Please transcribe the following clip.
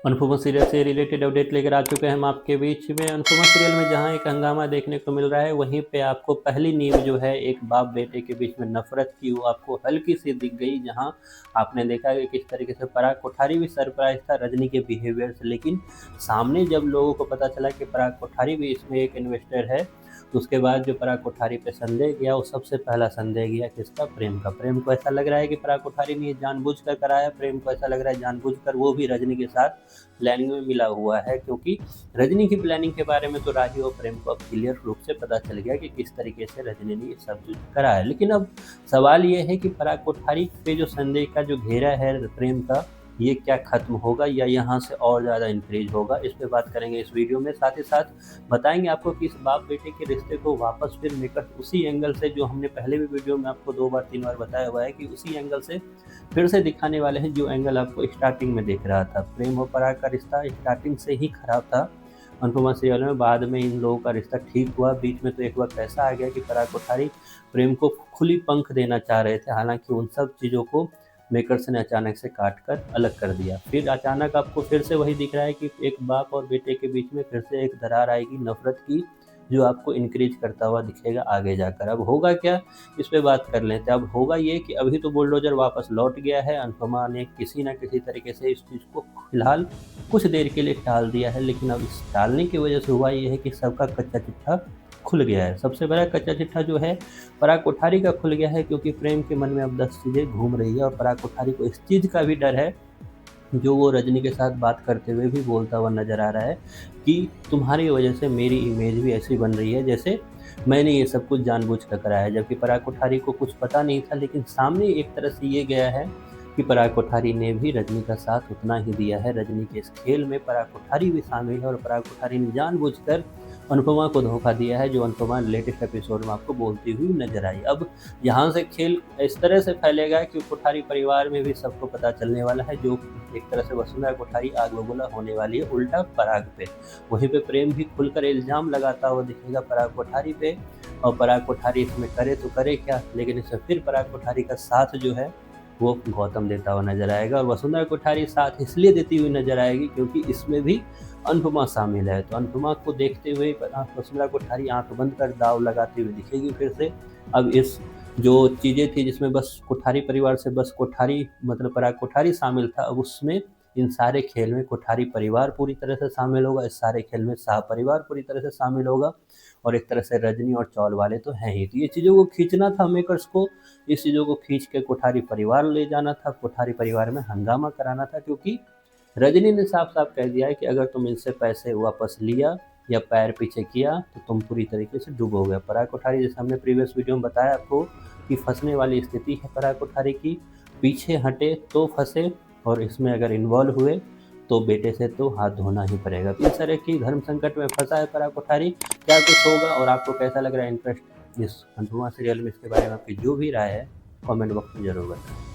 Anupama serial से related update लेकर आ चुके हैं हम आपके बीच में। अनुपमा सीरियल में जहां एक हंगामा देखने को मिल रहा है, वहीं पे आपको पहली नींव जो है एक बाप बेटे के बीच में नफरत की, वो आपको हल्की सी दिख गई। जहां आपने देखा कि किस तरीके से पराग कोठारी भी सरप्राइज था रजनी के बिहेवियर से, लेकिन सामने जब लोगों को पता चला कि पराग कोठारी भी इसमें एक इन्वेस्टर है, तो उसके बाद जो पराग कोठारी पे संदेह गया, वो सबसे पहला संदेह गया किसका? प्रेम का। प्रेम को ऐसा लग रहा है कि पराग कोठारी ने ये जानबूझकर कराया। प्रेम को ऐसा लग रहा है जानबूझकर वो भी रजनी के साथ प्लानिंग में मिला हुआ है, क्योंकि रजनी की प्लानिंग के बारे में तो राही और प्रेम को अब क्लियर रूप से पता चल गया कि किस तरीके से रजनी ने ये सब कुछ करा है। लेकिन अब सवाल ये है कि पराग कोठारी पे जो संदेह का जो घेरा है प्रेम का, ये क्या खत्म होगा या यहाँ से और ज़्यादा इंक्रीज होगा? इस पे बात करेंगे इस वीडियो में। साथ ही साथ बताएंगे आपको कि इस बाप बेटे के रिश्ते को वापस फिर मेकर्स उसी एंगल से, जो हमने पहले भी वीडियो में आपको 2 बार 3 बार बताया हुआ है कि उसी एंगल से फिर से दिखाने वाले हैं, जो एंगल आपको स्टार्टिंग में दिख रहा था। प्रेम और पराग का रिश्ता स्टार्टिंग से ही खराब था अनुपमा सीरियल में। बाद में इन लोगों का रिश्ता ठीक हुआ। बीच में तो एक वक्त ऐसा आ गया कि पराग कोठारी प्रेम को खुली पंख देना चाह रहे थे, हालांकि उन सब चीज़ों को मेकर्स ने अचानक से काट कर अलग कर दिया। फिर अचानक आपको फिर से वही दिख रहा है कि एक बाप और बेटे के बीच में फिर से एक दरार आएगी नफरत की, जो आपको इंक्रीज करता हुआ दिखेगा आगे जाकर। अब होगा क्या, इस पे बात कर लेते हैं। अब होगा ये कि अभी तो बुलडोजर वापस लौट गया है। अनुपमा ने किसी न किसी तरीके से इस चीज़ को फिलहाल कुछ देर के लिए टाल दिया है, लेकिन अब इस टालने की वजह से हुआ ये है कि सबका कच्चा चिट्ठा खुल गया है। सबसे बड़ा कच्चा चिट्ठा जो है पराग कोठारी का खुल गया है, क्योंकि प्रेम के मन में अब 10 चीज़ें घूम रही है और पराग कोठारी को इस चीज़ का भी डर है, जो वो रजनी के साथ बात करते हुए भी बोलता हुआ नज़र आ रहा है कि तुम्हारी वजह से मेरी इमेज भी ऐसी बन रही है जैसे मैंने ये सब कुछ जानबूझ कर कराया है। जबकि पराग कोठारी को कुछ पता नहीं था, लेकिन सामने एक तरह से ये गया है कि पराग कोठारी ने भी रजनी का साथ उतना ही दिया है। रजनी के इस खेल में पराग कोठारी भी शामिल है और पराग कोठारी ने जानबूझकर अनुपमा को धोखा दिया है, जो अनुपमा लेटेस्ट एपिसोड में आपको बोलती हुई नजर आई। अब यहाँ से खेल इस तरह से फैलेगा कि कोठारी परिवार में भी सबको पता चलने वाला है, जो एक तरह से वसुंधरा कोठारी आग बबूला होने वाली है उल्टा पराग पे। वहीं पे प्रेम भी खुलकर इल्जाम लगाता हुआ दिखेगा पराग कोठारी पे, और पराग कोठारी इसमें करे तो करे क्या, लेकिन इसमें फिर पराग कोठारी का साथ जो है वो गौतम देता हुआ नजर आएगा। और वसुंधरा कोठारी साथ इसलिए देती हुई नजर आएगी क्योंकि इसमें भी अनुपमा शामिल है। तो अनुपमा को देखते हुए वसुंधरा कोठारी आंख बंद कर दाव लगाती हुई दिखेगी फिर से। अब इस जो चीज़ें थी जिसमें बस कोठारी परिवार से बस कोठारी मतलब पराग कोठारी शामिल था, अब उसमें इन सारे खेल में कोठारी परिवार पूरी तरह से शामिल होगा। इस सारे खेल में शाह परिवार पूरी तरह से शामिल होगा, और एक तरह से रजनी और चौल वाले तो हैं ही। तो ये चीज़ों को खींचना था मेकर्स को, इस चीज़ों को खींच के कोठारी परिवार ले जाना था, कोठारी परिवार में हंगामा कराना था, क्योंकि रजनी ने साफ साफ कह दिया है कि अगर तुम इनसे पैसे वापस लिया या पैर पीछे किया तो तुम पूरी तरीके से डूबोगे। पराग कोठारी, जैसे हमने प्रीवियस वीडियो में बताया आपको कि फंसने वाली स्थिति है पराग कोठारी की, पीछे हटे तो फंसे, और इसमें अगर इन्वॉल्व हुए तो बेटे से तो हाथ धोना ही पड़ेगा। इस तरह की धर्म संकट में फंसा है पराग कोठारी। क्या कुछ होगा और आपको कैसा लग रहा है इंटरेस्ट इस अनुपमा सीरियल में, इसके बारे में आपकी जो भी राय है कमेंट बॉक्स में जरूर बताएं।